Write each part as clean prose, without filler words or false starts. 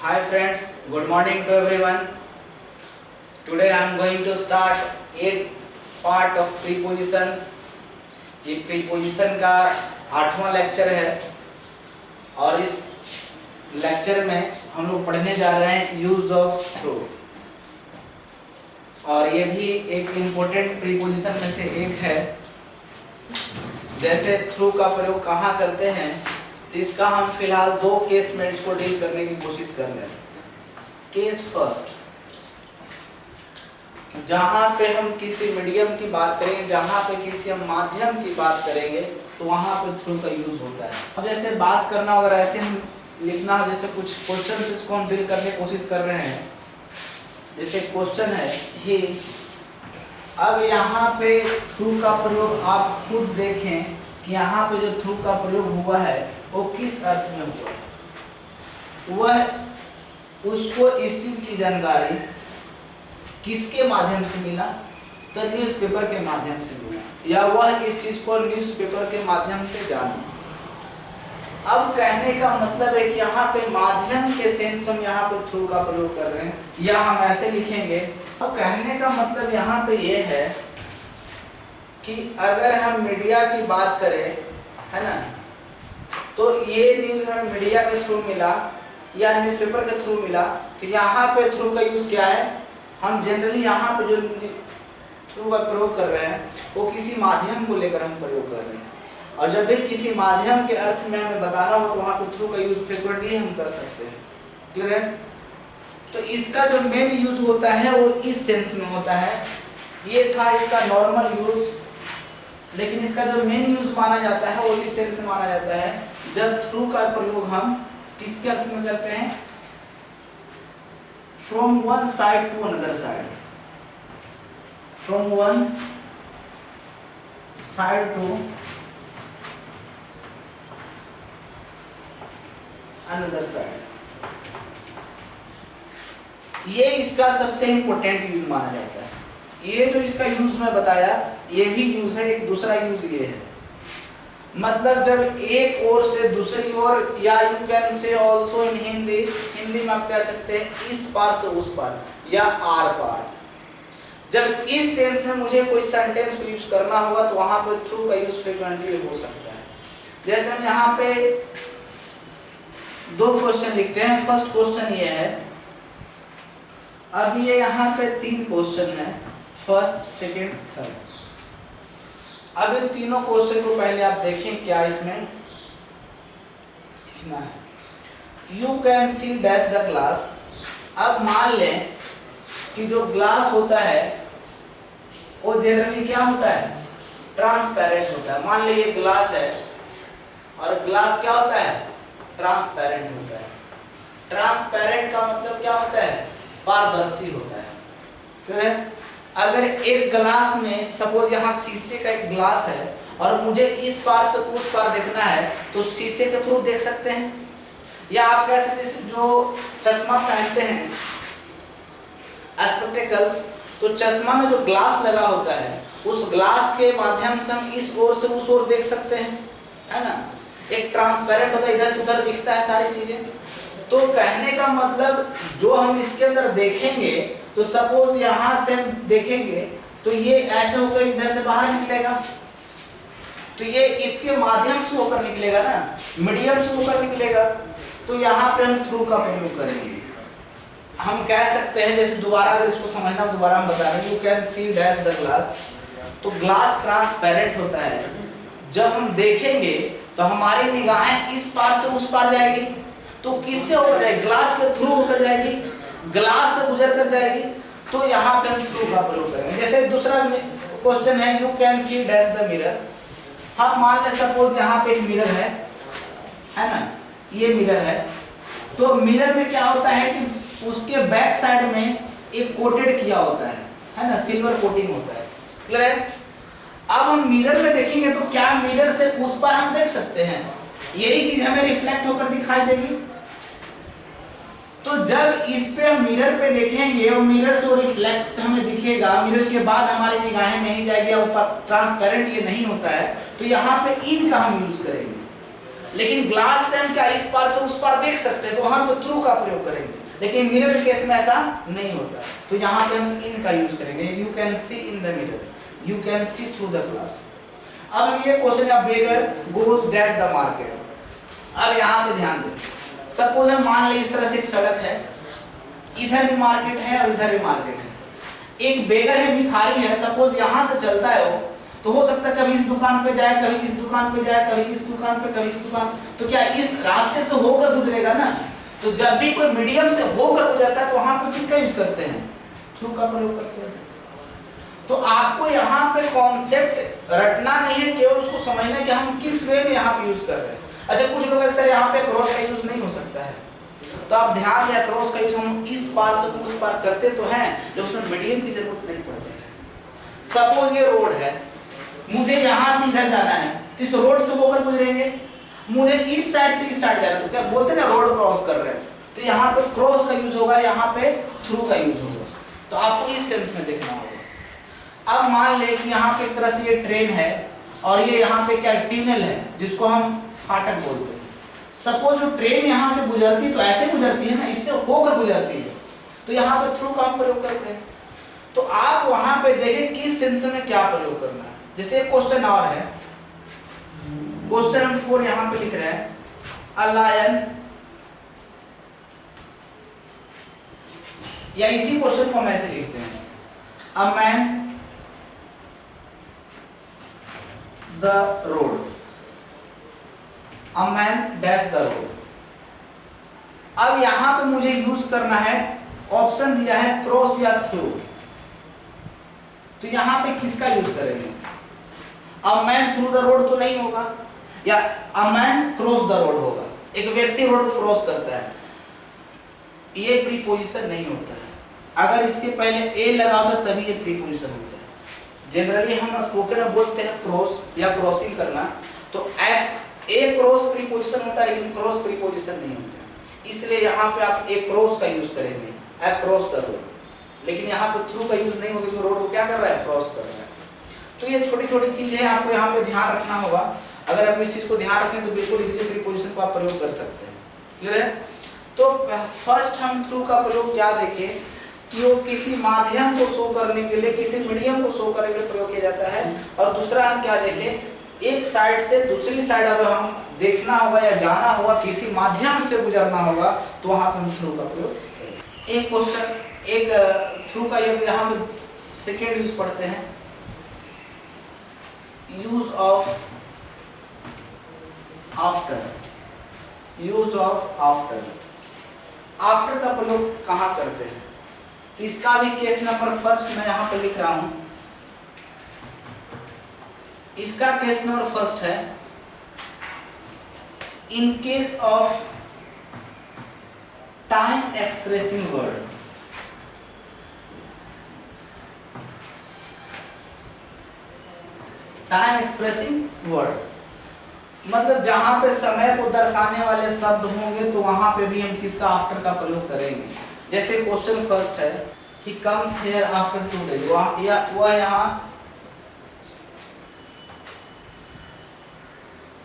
Hi friends, good morning to everyone. Today I am going to start 8 part of preposition. ये preposition का 8वां lecture है और इस lecture में हम लोग पढ़ने जा रहे हैं यूज ऑफ थ्रू, और ये भी एक इम्पोर्टेंट प्रीपोजिशन में से एक है। जैसे थ्रू का प्रयोग कहाँ करते हैं, तो इसका हम फिलहाल 2 केस में इसको डील करने की कोशिश कर रहे हैं। केस फर्स्ट, जहाँ पे हम किसी मीडियम की बात करेंगे, जहाँ पे किसी हम माध्यम की बात करेंगे, तो वहाँ पे थ्रू का यूज होता है। अब जैसे बात करना, अगर ऐसे हम लिखना हो, जैसे कुछ क्वेश्चन इसको हम डील करने की कोशिश कर रहे हैं। जैसे क्वेश्चन है ही, अब यहाँ पे थ्रू का प्रयोग आप खुद देखें कि यहाँ पे जो थ्रू का प्रयोग हुआ है वो किस अर्थ में हुआ है। वह उसको इस चीज की जानकारी किसके माध्यम से मिला, तो न्यूज़पेपर के माध्यम से मिला, या वह इस चीज को न्यूज़पेपर के माध्यम से जाना। अब कहने का मतलब है कि यहाँ पे माध्यम के सेंस हम यहाँ पे थ्रू का प्रयोग कर रहे हैं, या हम ऐसे लिखेंगे। अब कहने का मतलब यहाँ पे ये है कि अगर हम मीडिया की बात करें, है ना, तो ये न्यूज हमें मीडिया के थ्रू मिला या न्यूज़पेपर के थ्रू मिला, तो यहाँ पे थ्रू का यूज क्या है। हम जनरली यहाँ पे जो थ्रू का प्रयोग कर रहे हैं वो किसी माध्यम को लेकर हम प्रयोग कर रहे हैं, और जब भी किसी माध्यम के अर्थ में हमें बताना हो तो वहाँ पे थ्रू का यूज फ्रीक्वेंटली हम कर सकते हैं। क्लियर है? तो इसका जो मेन यूज होता है वो इस सेंस में होता है। ये था इसका नॉर्मल यूज, लेकिन इसका जो मेन यूज माना जाता है वो इस सेंस में माना जाता है जब थ्रू का प्रयोग हम किसके अर्थ में करते हैं, from one side to another side, from one side to another side. ये इसका सबसे इंपॉर्टेंट यूज माना जाता है। ये जो इसका यूज मैं बताया, ये भी यूज है। एक दूसरा यूज ये है, मतलब जब एक ओर से दूसरी ओर, या you can say also in Hindi, Hindi में आप कह सकते हैं इस पार से उस पार या आर पार। जब इस सेंस में मुझे कोई सेंटेंस को यूज करना होगा तो वहां पे थ्रू का यूज फ्रीक्वेंटली हो सकता है। जैसे हम यहाँ पे 2 क्वेश्चन लिखते हैं। फर्स्ट क्वेश्चन ये है, अब ये यहाँ पे 3 क्वेश्चन है, फर्स्ट, सेकंड, थर्ड। अब इन तीनों क्वेश्चन को पहले आप देखें क्या इसमें सीखना है। You can see dash the glass. अब मान लें कि जो ग्लास होता है वो जनरली क्या होता है, ट्रांसपेरेंट होता है। मान लीजिए ग्लास है, और ग्लास क्या होता है, ट्रांसपेरेंट होता है। ट्रांसपेरेंट का मतलब क्या होता है, पारदर्शी होता है। ठीक है? अगर एक ग्लास में, सपोज यहाँ शीशे का एक ग्लास है और मुझे इस पार से उस पार देखना है, तो शीशे के थ्रू देख सकते हैं। या आप कह सकते हैं जो चश्मा पहनते हैं, स्पेक्टेकल्स, तो चश्मा में जो ग्लास लगा होता है उस ग्लास के माध्यम से हम इस ओर से उस ओर देख सकते हैं, है ना। एक ट्रांसपेरेंट होता है, इधर से उधर दिखता है सारी चीजें। तो कहने का मतलब जो हम इसके अंदर देखेंगे, तो सपोज यहाँ से हम देखेंगे तो ये ऐसे होकर इधर से बाहर निकलेगा, तो ये इसके माध्यम से होकर निकलेगा ना, मीडियम से होकर निकलेगा। तो यहाँ पे हम थ्रू का प्रयोग करेंगे। हम कह सकते हैं, जैसे दोबारा अगर इसको समझना दोबारा हम बता रहे हैं, you can see dash the glass. तो ग्लास ट्रांसपेरेंट होता है। जब हम देखेंगे तो हमारी निगाहें इस पार से उस पार जाएगी, तो किससे होकर जाएगी, ग्लास के थ्रू होकर जाएगी, ग्लास से गुजर कर जाएगी। तो यहाँ पे हम थ्रू का प्रयोग करेंगे। जैसे दूसरा क्वेश्चन है, you can see dash the mirror. हम मान ले सपोज यहाँ पे एक मिरर है ना, ये मिरर है। तो मिरर में क्या होता है कि उसके बैक साइड में एक कोटेड किया होता है ना, सिल्वर कोटिंग होता है। क्लियर है? अब हम मिरर में देखेंगे तो क्या मिरर से उस पार हम देख सकते हैं, यही चीज हमें रिफ्लेक्ट होकर दिखाई देगी। तो जब इस पे हम मिरर पे देखेंगे और मिरर से रिफ्लेक्ट हमें दिखेगा, मिरर के बाद हमारी निगाहें नहीं जाएगी, और ट्रांसपेरेंट ये नहीं होता है, तो यहाँ पे इन का हम यूज करेंगे। लेकिन ग्लास से हम क्या इस पार से उस पार देख सकते हैं, तो वहां पे थ्रू का प्रयोग करेंगे। लेकिन मिरर के केस में ऐसा नहीं होता, तो यहाँ पे हम इन का यूज करेंगे। You can C in the mirror, you can C through the glass. अब हम ये क्वेश्चन या बेगर गोज डैश द मार्केट। अब यहाँ पे ध्यान दें, सपोज हम मान लें इस तरह से एक सड़क है, इधर भी मार्केट है और इधर भी मार्केट है। एक बेगर है, भिखारी है, सपोज यहाँ से चलता है वो, तो हो सकता है कभी इस दुकान पे जाए, कभी इस दुकान पे जाए, कभी इस दुकान पे, कभी इस दुकान, तो क्या इस रास्ते से होकर गुजरेगा ना। तो जब भी कोई मीडियम से होकर गुजरता है तो वहां पे किसका यूज करते हैं, थ्रू का प्रयोग करते हैं। तो आपको यहाँ पे कॉन्सेप्ट रटना नहीं है, केवल उसको समझना है कि हम किस वे में यहाँ पे यूज कर रहे हैं। अच्छा, कुछ लोग ऐसे यहाँ पे क्रॉस का यूज नहीं हो सकता है, तो आप ध्यान दें, क्रॉस का यूज हम इस पार से उस पार करते तो हैं, लेकिन उसमें मीडियम की जरूरत नहीं पड़ती है। सपोज ये रोड है, मुझे यहाँ से इधर जाना है, तो इस रोड से होकर गुजरेंगे। मुझे इस साइड से इस साइड जाना है, तो क्या बोलते हैं ना, रोड क्रॉस कर रहे हैं, तो यहाँ पे क्रॉस का यूज होगा, यहाँ पे थ्रू का यूज होगा। तो आपको इस सेंस में देखना होगा। अब मान ले कि यहाँ पे एक तरह से ये ट्रेन है और ये यहाँ पे क्या टनल है, जिसको हम फाटक बोलते हैं। सपोज जो ट्रेन यहाँ से गुजरती तो ऐसे गुजरती है ना, इससे होकर गुजरती है, तो यहाँ पे थ्रू का हम प्रयोग करते हैं। तो आप वहां पे देखें किस सेंस में क्या प्रयोग करना है। जैसे एक क्वेश्चन और है, क्वेश्चन नंबर 4 यहाँ पे लिख रहे हैं, अ लायन, या इसी क्वेश्चन को हम ऐसे लिखते हैं, a man the road, a man dash the road. अब यहां पे मुझे यूज करना है, ऑप्शन दिया है क्रॉस या थ्रू, तो यहां पे किसका यूज करेंगे। A man through the road तो नहीं होगा, या a man cross the road होगा। एक व्यक्ति रोड को क्रॉस करता है, ये प्रीपोजिशन नहीं होता है। अगर इसके पहले ए लगा होता तभी ये प्रीपोजिशन होता है। जनरली हम स्पोकन में बोलते हैं क्रॉस या क्रॉसिंग करना, तो ए क्रॉस प्रीपोजिशन होता है, लेकिन क्रॉस प्रीपोजिशन नहीं होता है। इसलिए यहाँ पे आप ए क्रॉस का यूज करेंगे, अक्रॉस द रोड। लेकिन यहाँ पे थ्रू का यूज नहीं होगा, क्योंकि रोड को क्या कर रहा है, क्रॉस कर रहा है। तो ये छोटी छोटी चीजें हैं, आपको यहाँ पे ध्यान रखना होगा। अगर आप इस चीज को ध्यान रखें तो बिल्कुल इजीली प्रीपोजिशन को आप प्रयोग कर सकते हैं। क्लियर है। तो फर्स्ट हम थ्रू का प्रयोग क्या देखें कि वो किसी माध्यम को शो करने के लिए, किसी मीडियम को शो करने के लिए प्रयोग किया जाता है। और दूसरा हम क्या देखें, एक साइड से दूसरी साइड अगर हम देखना होगा या जाना होगा, किसी माध्यम से गुजरना होगा, तो वहां पर हम थ्रू का प्रयोग करें। एक क्वेश्चन, एक थ्रू का यहाँ पे सेकेंड यूज पढ़ते हैं, use of after. Use of after, after का प्रयोग कहाँ करते हैं, तो इसका भी केस नंबर फर्स्ट मैं यहाँ पे लिख रहा हूं। इसका केस नंबर फर्स्ट है, in case of time expressing word. Time expressing word मतलब जहां पे समय को दर्शाने वाले शब्द होंगे, तो वहां पे भी हम किसका आफ्टर का प्रयोग करेंगे। जैसे क्वेश्चन फर्स्ट है, he comes here after 2 days, वह यहाँ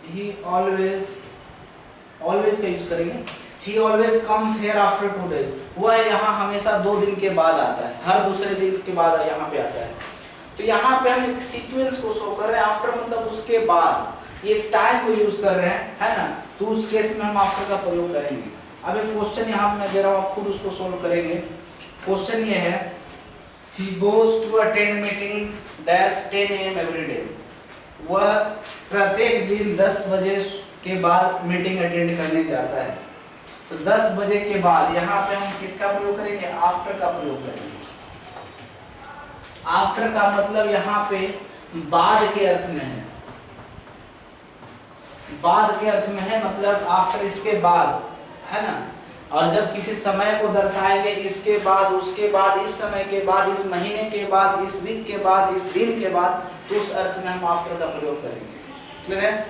he always का यूज करेंगे, he always comes here after 2 days, वह यहाँ हमेशा 2 दिन के बाद आता है, हर दूसरे दिन के बाद यहाँ पे आता है। तो यहाँ पे हम एक सीक्वेंस को शो कर रहे हैं, आफ्टर मतलब उसके बाद, ये टाइम को यूज कर रहे हैं, है ना। तो उस केस में हम आफ्टर का प्रयोग करेंगे। अब एक क्वेश्चन यहाँ पे मैं दे रहा हूँ, आप खुद उसको सोल्व करेंगे। क्वेश्चन ये है, he goes to attend meeting dash 10 AM every day, वह प्रत्येक दिन 10 बजे के बाद मीटिंग अटेंड करने जाता है। तो 10 बजे के बाद यहाँ पे हम किसका प्रयोग करेंगे, आफ्टर का प्रयोग करेंगे। आफ्टर का मतलब यहाँ पे बाद के अर्थ में है, बाद के अर्थ में है, मतलब आफ्टर इसके बाद, है ना। और जब किसी समय को दर्शाएंगे, इसके बाद, उसके बाद, इस समय के बाद, इस महीने के बाद, इस वीक के बाद, इस दिन के बाद, तो उस अर्थ में हम आफ्टर का प्रयोग करेंगे। क्लियर है।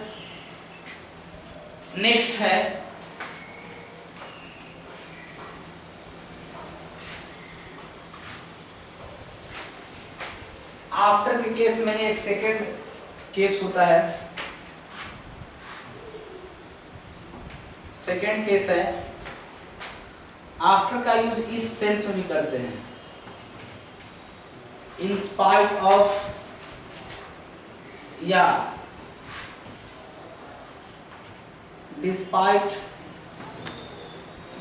नेक्स्ट है आफ्टर के केस में एक सेकेंड केस होता है, सेकेंड केस है, आफ्टर का यूज इस सेंस में भी करते हैं, इन स्पाइट ऑफ या डिस्पाइट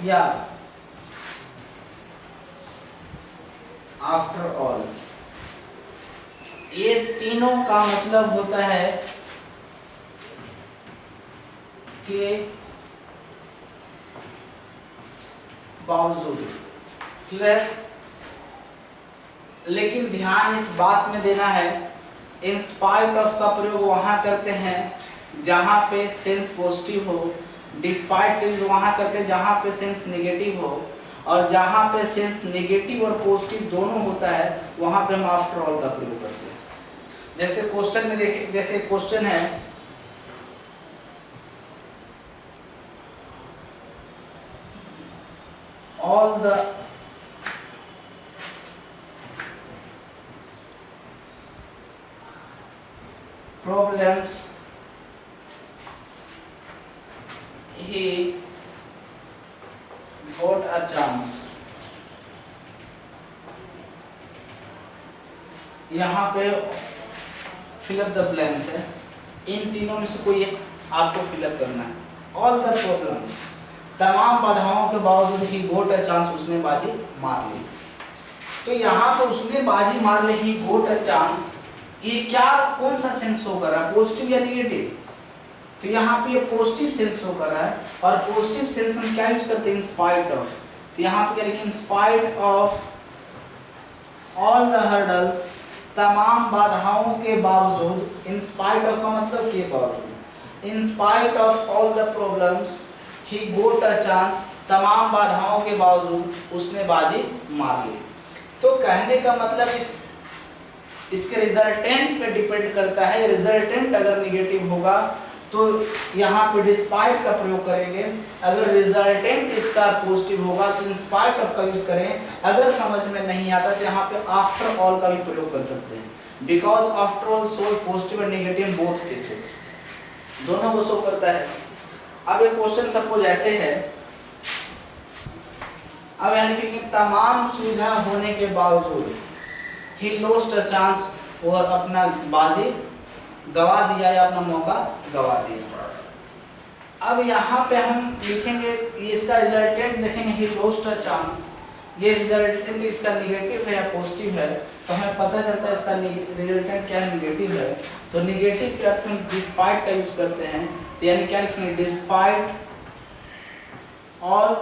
या आफ्टर ऑल। ये तीनों का मतलब होता है कि बावजूद, क्लियर। लेकिन ध्यान इस बात में देना है, इन स्पाइट ऑफ का प्रयोग वहां करते हैं जहां पे सेंस पॉजिटिव हो, डिस्पाइट का यूज वहां करते हैं जहां पे सेंस नेगेटिव हो, और जहां पे सेंस नेगेटिव और पॉजिटिव दोनों होता है वहां पे हम आफ्टर ऑल का प्रयोग करते हैं। जैसे क्वेश्चन में देखिए, जैसे क्वेश्चन है all the problems he got a chance। यहाँ पे फिलअप द ब्लैंक्स है, इन तीनों में से कोई एक आपको फिलअप करना है। ऑल द प्रॉब्लम्स, तमाम बाधाओं के बावजूद ही गोट अ चांस, उसने बाजी मार ली। तो यहाँ पे उसने बाजी मार ली, ही गोट अ चांस, ये क्या कौन सा सेंस शो कर रहा है, पॉजिटिव या नेगेटिव? तो यहाँ पे ये पॉजिटिव सेंस शो कर रहा है, और पॉजिटिव सेंस हम क्या यूज करते हैं, इन स्पाइट ऑफ। तो यहाँ पे क्या लिखें, इन spite of all the hurdles, तमाम बाधाओं के बावजूद, इन स्पाइट ऑफ का मतलब के बावजूद, in spite of all the problems he got a chance, तमाम बाधाओं के बावजूद उसने बाजी मार ली। तो कहने का मतलब इसके रिजल्टेंट पे डिपेंड करता है। रिजल्टेंट अगर निगेटिव होगा तो यहाँ पे डिस्पाइट का प्रयोग करेंगे, अगर रिजल्टेंट इसका पॉजिटिव होगा तो इन स्पाइट ऑफ का यूज करें। अगर समझ में नहीं आता तो यहाँ पे आफ्टर ऑल का भी प्रयोग कर सकते हैं, because after all shows positive and negative both cases, दोनों को शो करता है। अब ये क्वेश्चन सपोज ऐसे है, अब यहाँ लिखेंगे तमाम सुविधा होने के बावजूद ही लॉस्ट अ चांस, और अपना बाजी गवा दिया या अपना मौका गवा दिया। अब यहाँ पे हम लिखेंगे, इसका रिजल्टेंट देखेंगे, ही लॉस्ट अ चांस, ये रिजल्टेंट इसका निगेटिव है या पॉजिटिव है, तो हमें पता चलता है इसका रिजल्टेंट क्या है, निगेटिव है। तो निगेटिव के अर्थ में डिस्पाइट का यूज करते हैं, तो यानी क्या लिखेंगे, despite all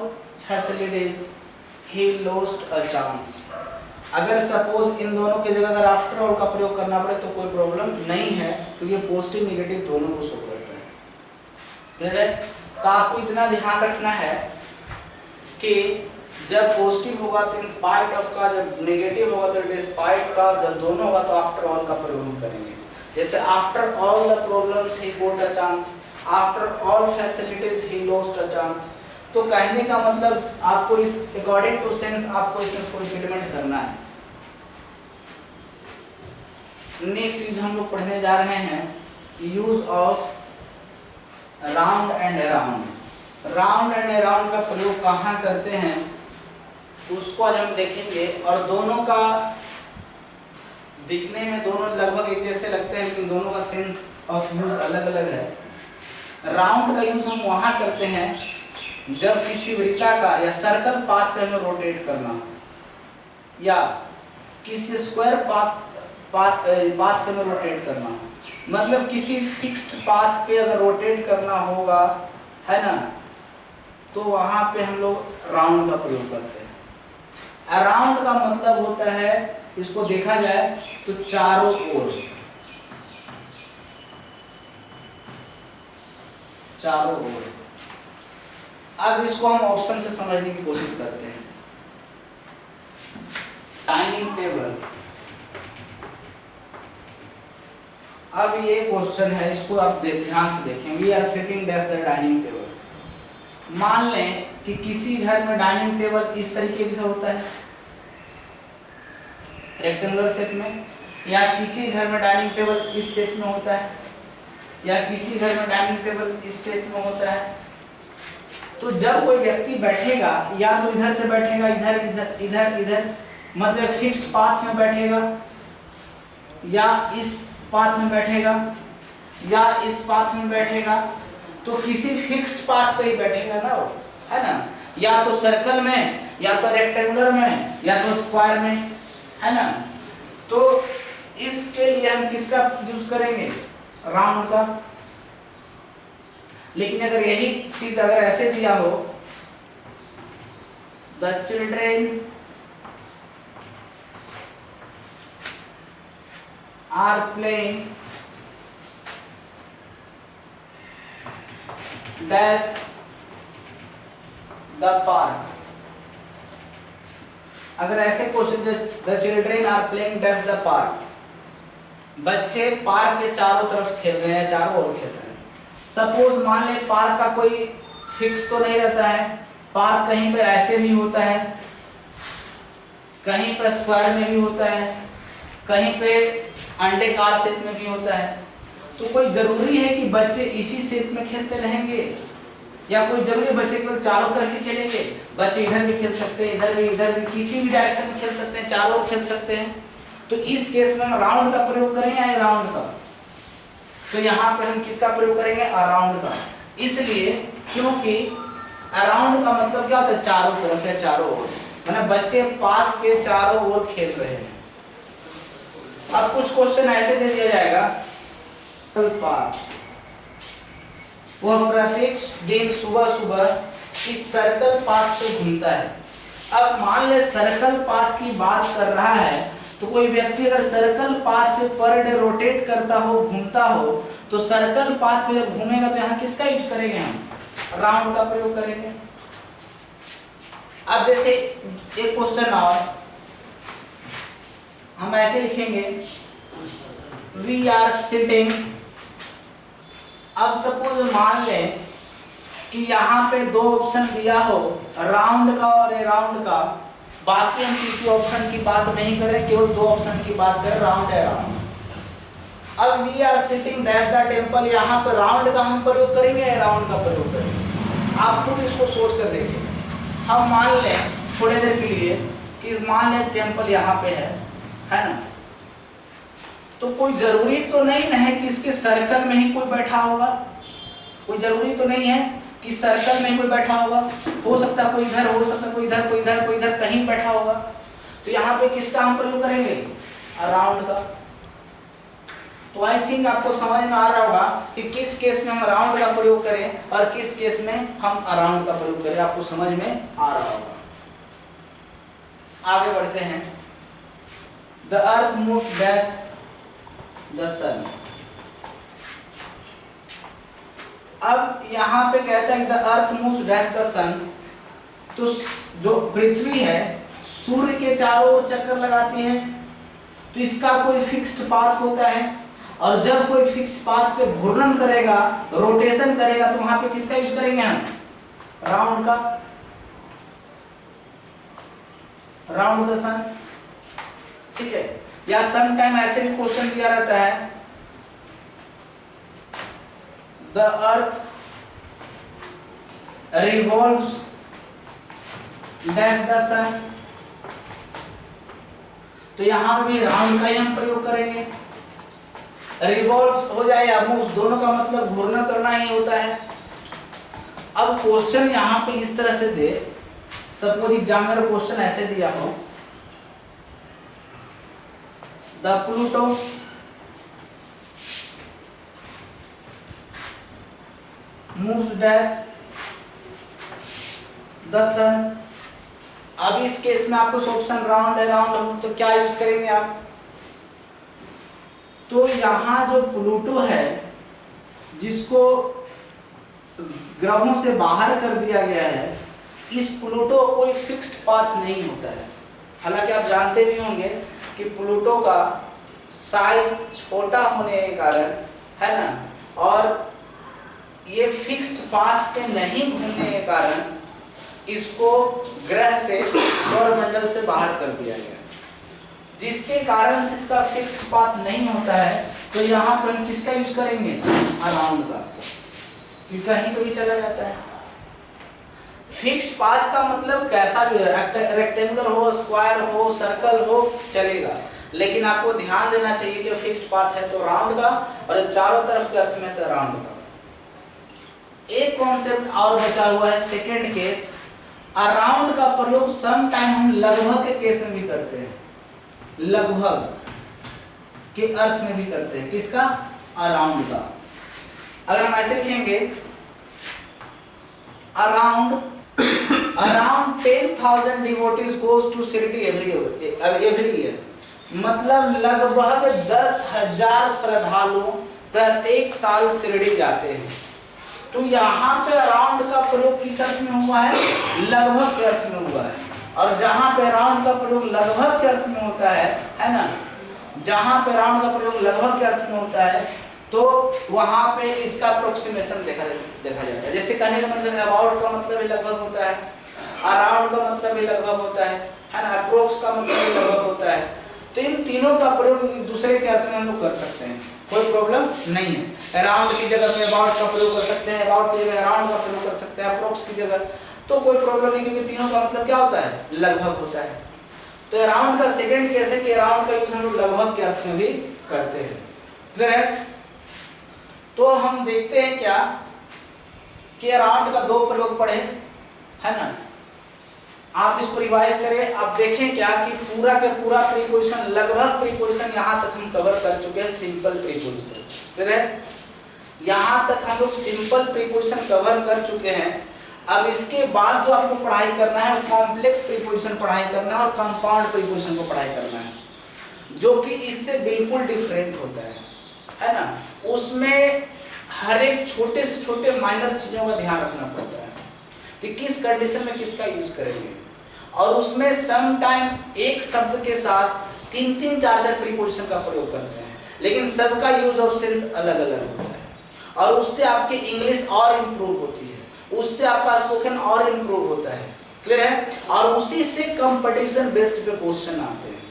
facilities he lost a chance. अगर सपोज इन दोनों की जगह अगर आफ्टर ऑल का प्रयोग करना पड़े तो कोई प्रॉब्लम नहीं है, क्योंकि पॉजिटिव निगेटिव दोनों को शो करता है। क्लियर है? तो आपको इतना ध्यान रखना है कि जब पॉजिटिव होगा तो इन स्पाइट ऑफ का, जब नेगेटिव होगा तो डिस्पाइट का, जब दोनों होगा तो आफ्टर ऑल का प्रयोग करेंगे। जैसे after all the problems he got a chance, after all facilities he lost a chance. तो कहने का मतलब आपको इस अकॉर्डिंग टू सेंस आपको इसमें फुलफिलमेंट करना है। नेक्स्ट यूज हम लोग पढ़ने जा रहे हैं, use of round and around. Round and around का प्रयोग कहाँ करते हैं उसको आज हम देखेंगे, और दोनों का दिखने में दोनों लगभग एक जैसे लगते हैं, लेकिन दोनों का सेंस ऑफ यूज अलग अलग है। राउंड का यूज हम वहाँ करते हैं जब किसी वृत्ताकार या सर्कल पाथ पे हमें रोटेट करना हो, या किसी स्क्वायर पाथ पे हमें रोटेट करना हो, मतलब किसी फिक्स्ड पाथ पे अगर रोटेट करना होगा, है ना, तो वहां पे हम लोग राउंड का प्रयोग करते हैं। अराउंड का मतलब होता है, इसको देखा जाए तो चारों ओर, चारों ओर। अब इसको हम ऑप्शन से समझने की कोशिश करते हैं। डाइनिंग टेबल, अब ये क्वेश्चन है, इसको आप ध्यान से देखें। We are sitting desk the dining table. मान लें कि किसी घर में डाइनिंग टेबल इस तरीके से होता है, रेक्टेंगुलर शेप में, या किसी घर में डाइनिंग टेबल इस शेप में होता है, या किसी घर में डाइनिंग टेबल इस शेप में होता है। तो जब कोई व्यक्ति बैठेगा या तो इधर से बैठेगा, इधर इधर इधर इधर, मतलब फिक्स्ड पाथ में बैठेगा, या इस पाथ में बैठेगा, या इस पाथ में बैठेगा, तो किसी फिक्स्ड पाथ पे ही बैठेगा ना वो, है ना। या तो सर्कल में, या तो रेक्टेंगुलर में, या तो स्क्वायर में, है ना। तो इसके लिए हम किसका यूज करेंगे? राउंड का। लेकिन अगर यही चीज अगर ऐसे दिया हो, the children are playing dash the park, अगर ऐसे question, the children are playing dash the park, बच्चे पार्क के चारों तरफ खेल रहे हैं, चारों ओर खेल रहे हैं। सपोज मान ले पार्क का कोई फिक्स तो नहीं रहता है, पार्क कहीं पे ऐसे भी होता है, कहीं पे स्क्वायर में भी होता है, कहीं पे अंडाकार शेप में भी होता है। तो कोई जरूरी है कि बच्चे इसी शेप में खेलते रहेंगे, या कोई जरूरी बच्चे केवल चारों तरफ ही खेलेंगे? बच्चे इधर भी खेल सकते हैं, इधर भी किसी भी डायरेक्शन में खेल सकते हैं, चारों ओर खेल सकते हैं। तो इस केस में हम राउंड का प्रयोग करें या राउंड का? तो यहाँ पे हम किसका प्रयोग करेंगे? अराउंड का। इसलिए क्योंकि अराउंड का मतलब क्या होता है? चारों तरफ या चारों ओर, मतलब बच्चे पार्क के चारों ओर खेल रहे हैं। अब कुछ क्वेश्चन ऐसे दे दिया जाएगा, पार्क, वह प्रत्येक दिन सुबह सुबह इस सर्कल पाथ से घूमता है। अब मान ले सर्कल पाथ की बात कर रहा है, तो कोई व्यक्ति अगर सर्कल पाथ पे पर डे रोटेट करता हो, घूमता हो, तो सर्कल पाथ पे जब घूमेगा तो यहाँ किसका यूज करेंगे? हम राउंड का प्रयोग करेंगे। अब जैसे एक क्वेश्चन और हम ऐसे लिखेंगे, वी आर सिटिंग। अब सपोज मान लें कि यहाँ पे दो ऑप्शन दिया हो, राउंड का और अराउंड का, बाकी हम किसी ऑप्शन की बात नहीं करें, केवल दो ऑप्शन की बात करें, राउंड है राउंड। अब we are sitting dash the temple, यहाँ पर राउंड का हम प्रयोग करेंगे या राउंड का प्रयोग करेंगे? आप खुद इसको सोच कर देखिए। हम मान लें थोड़ी देर के लिए कि मान लें टेम्पल यहाँ पे है ना, तो कोई जरूरी तो नहीं है कि इसके सर्कल में ही कोई बैठा होगा, कोई जरूरी तो नहीं है कि सर्कल में कोई बैठा होगा, हो सकता है कोई इधर, हो सकता है कोई इधर, कोई इधर, कोई इधर कहीं बैठा होगा। तो यहाँ पे किसका हम प्रयोग करेंगे? अराउंड का। तो आई थिंक आपको समझ में आ रहा होगा कि किस केस में हम राउंड का प्रयोग करें और किस केस में हम अराउंड का प्रयोग करें, आपको समझ में आ रहा होगा। आगे बढ़ते हैं। The earth moves dash the sun. अब यहाँ पे कहता है कि the earth moves dash the sun, तो जो पृथ्वी है सूर्य के चारों ओर चक्कर लगाती है, तो इसका कोई फिक्स्ड पाथ होता है, और जब कोई फिक्स्ड पाथ पे घूर्णन करेगा, रोटेशन करेगा, तो वहां पे किसका यूज करेंगे हम? राउंड का, राउंड द सन। ठीक है। या सम टाइम ऐसे भी क्वेश्चन दिया रहता है, the earth revolves dash the sun, तो यहां पे भी राउंड का ही हम प्रयोग करेंगे। रिवॉल्व हो जाए या मूव्स, दोनों का मतलब घूर्णन करना ही होता है। अब क्वेश्चन यहां पे इस तरह से दे, सपोज एग्जामिनर क्वेश्चन ऐसे दिया हो, the Pluto moves dash the sun. अब इस केस में आपको ऑप्शन राउंड है, राउंड हो, तो क्या यूज करेंगे आप? तो यहाँ जो प्लूटो है, जिसको ग्रहों से बाहर कर दिया गया है, इस प्लूटो कोई फिक्स्ड पाथ नहीं होता है। हालांकि आप जानते भी होंगे कि प्लूटो का साइज छोटा होने के कारण, है ना, और ये फिक्स्ड पाथ पे नहीं घूमने के कारण इसको ग्रह से, सौरमंडल से बाहर कर दिया गया, जिसके कारण से इसका फिक्स्ड पाथ नहीं होता है। तो यहाँ पर हम किसका यूज करेंगे? अराउंड का, कि कहीं पे भी चला जाता है। फिक्स्ड पाथ का मतलब कैसा भी है, रेक्टेंगुलर हो, स्क्वायर हो, सर्कल हो, चलेगा, लेकिन आपको ध्यान देना चाहिए कि फिक्स्ड पाथ है तो राउंड का, और चारों तरफ के अर्थ में तो राउंड का। एक कॉन्सेप्ट और बचा हुआ है, सेकंड केस, अराउंड का प्रयोग सम टाइम हम लगभग के केस में भी करते हैं, लगभग के अर्थ में भी करते हैं। किसका? अराउंड का। अगर हम ऐसे लिखेंगे around 10,000 devotees goes to Shirdi every year, मतलब लगभग 10,000 श्रद्धालु प्रत्येक साल शिरडी जाते हैं। तो यहाँ पे अराउंड का प्रयोग किस अर्थ में हुआ है? लगभग के अर्थ में हुआ है। और जहां पे अराउंड का प्रयोग लगभग के अर्थ में होता है ना, जहां पे अराउंड का प्रयोग लगभग के अर्थ में होता है तो वहां पे इसका अप्रोक्सीमेशन देखा जाता है। जैसे कहने का मतलब अबाउट का मतलब भी लगभग होता है, अराउंड का मतलब भी लगभग होता है ना, अप्रोक्स का मतलब भी लगभग होता है। तो इन तीनों का प्रयोग दूसरे के अर्थ में हम लोग कर सकते हैं, कोई प्रॉब्लम नहीं है। अराउंड की जगह में अबाउट का प्रयोग कर सकते हैं, अबाउट की जगह अराउंड का प्रयोग कर सकते हैं, अप्रोक्स की जगह, तो कोई प्रॉब्लम नहीं, क्योंकि तीनों का मतलब क्या होता है? लगभग होता है। तो अराउंड का सेकंड केस है कि अराउंड का यूज हम लोग लगभग के अर्थ में भी करते हैं। क्लियर है? तो हम देखते हैं क्या कि अराउंड का दो प्रयोग पढ़े, है ना। आप इसको रिवाइज करें, आप देखें क्या कि पूरा के पूरा प्रीपोजिशन, लगभग प्रीपोजिशन यहाँ तक हम कवर कर चुके हैं, सिंपल प्रीपोजिशन। क्लियर है? यहाँ तक हम लोग सिंपल प्रीपोजिशन कवर कर चुके हैं। अब इसके बाद जो आपको पढ़ाई करना है वो कॉम्प्लेक्स प्रीपोजिशन पढ़ाई करना है और कंपाउंड प्रीपोजिशन को पढ़ाई करना है, जो कि इससे बिल्कुल डिफरेंट होता है ना। उसमें हर एक छोटे से छोटे माइनर चीजों का ध्यान रखना पड़ता है कि किस कंडीशन में किसका यूज करेंगे, और उसमें सम टाइम एक शब्द के साथ 3-3, 4-4 प्रीपोजिशन का प्रयोग करते हैं, लेकिन सबका यूज ऑफ सेंस अलग अलग होता है, और उससे आपकी इंग्लिश और इम्प्रूव होती है, उससे आपका स्पोकन और इम्प्रूव होता है। क्लियर है? और उसी से कंपटीशन बेस्ड पे क्वेश्चन आते हैं।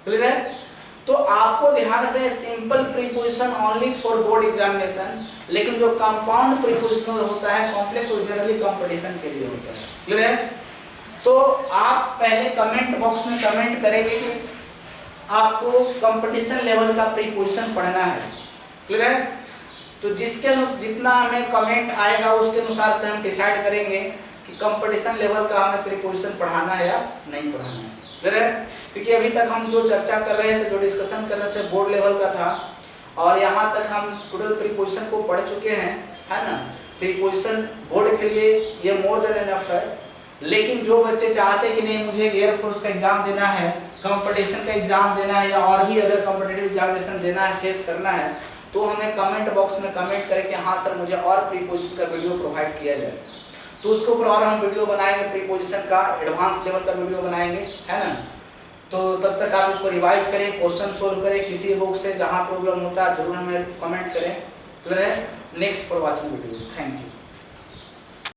क्लियर है? तो आपको ध्यान रखना है simple preposition only for board examination, लेकिन जो कंपाउंड प्रीपोजिशन होता है कॉम्प्लेक्स और जनरली कंपटीशन के लिए होता है। क्लियर है? तो आप पहले कमेंट बॉक्स में कमेंट करेंगे कि आपको कंपटीशन लेवल का प्रीपोजिशन पढ़ना है। क्लियर है? तो जिसके जितना हमें कमेंट आएगा उसके अनुसार से हम डिसाइड करेंगे कि कंपटीशन लेवल का हमें प्रीपोजिशन पढ़ाना है या नहीं पढ़ाना है। क्लियर है? क्योंकि अभी तक हम जो चर्चा कर रहे थे, जो डिस्कशन कर रहे थे, बोर्ड लेवल का था, और यहाँ तक हम टोटल प्रीपोजिशन को पढ़ चुके हैं, है ना। प्रीपोजिशन बोर्ड के लिए ये मोर देन एनफ है, लेकिन जो बच्चे चाहते हैं कि नहीं मुझे एयरफोर्स का एग्जाम देना है, कंपटीशन का एग्जाम देना है, या और भी अदर कॉम्पिटिटिव एग्जामिनेशन देना है, फेस करना है, तो हमें कमेंट बॉक्स में कमेंट करें कि हाँ सर मुझे और प्रीपोजिशन का वीडियो प्रोवाइड किया जाए, तो उसके ऊपर और हम वीडियो बनाएंगे, प्रीपोजिशन का एडवांस लेवल का वीडियो बनाएंगे, है ना। तो तब तक आप उसको रिवाइज करें, क्वेश्चन सोल्व करें, किसी बुक से जहाँ प्रॉब्लम होता है जरूर हमें कमेंट करें। क्लियर है? Next for watching video. Thank you.